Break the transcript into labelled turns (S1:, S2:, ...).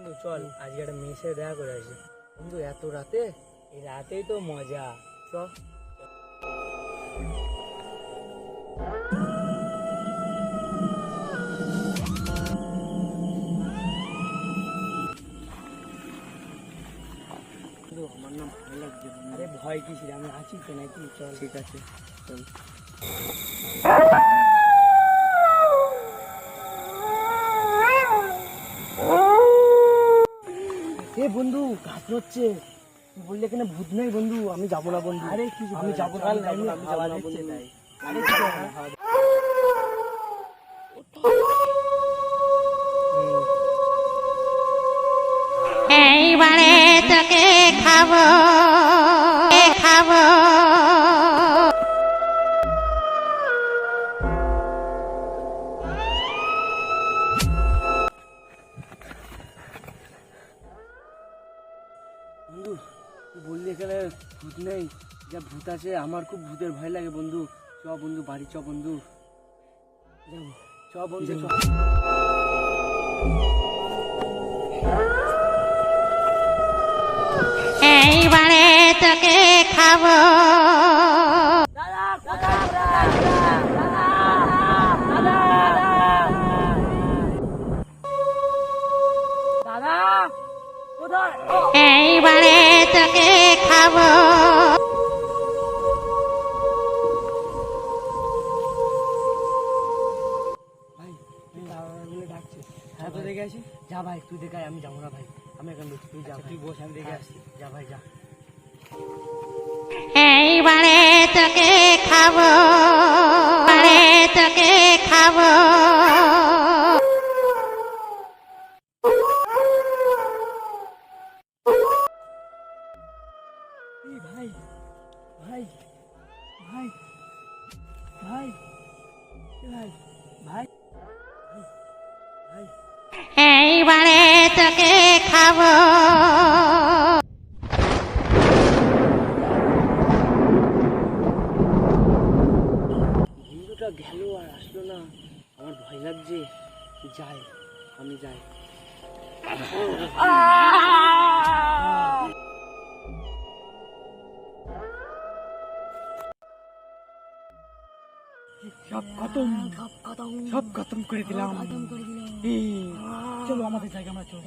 S1: বন্ধু চল আজকে একটা মেয়ের সাথে দেখা করে আসি। বন্ধু এত রাতে? এই রাতেই তো মজা। চ। বন্ধু আমার না ভয় লাগছে। আরে ভয় কিসের, আমি আছি তো নাকি? চল। ঠিক আছে চল। এ বন্ধু ঘাস হচ্ছে, বললে এখানে ভূত নেই বন্ধু, আমি যাবো না বন্ধু। আরে কিছু আমি যাবো না, আমি যাবো না বন্ধু। আরে
S2: এইবারে তোকে খাবো খাবো।
S1: বন্ধু তুই বললি এখানে ভূত নেই, যা ভূত আছে আমার খুব ভূতের ভয় লাগে বন্ধু। চ বন্ধু বাড়ি চ বন্ধু, যাবো চ বন্ধু চ।
S2: এইবারে তোকে খাবো। এইবারে তোকে খাবো।
S1: ভাই বলে ডাকছে। হ্যাঁ তো দেখে আসি। যা ভাই তুই দেখে আয়, আমি যাবো না ভাই, আমি এখন বলছি তুই যা। তুই বস, আমি দেখে আসছি। যা ভাই যা।
S2: এইবারে তোকে খাবো, এইবারে তোকে খাবো।
S1: ভাই ভাই ভাই ভাই ভাই ভাই ভাই
S2: এইবারে তোকে খাবো।
S1: বন্ধুটা গেল আর আসলো না, আমার ভয় লাগছে। যাই, আমি যাই। সব খতম, সব খতম করে দিলাম। চলো আমাদের জায়গা, আমরা চলো।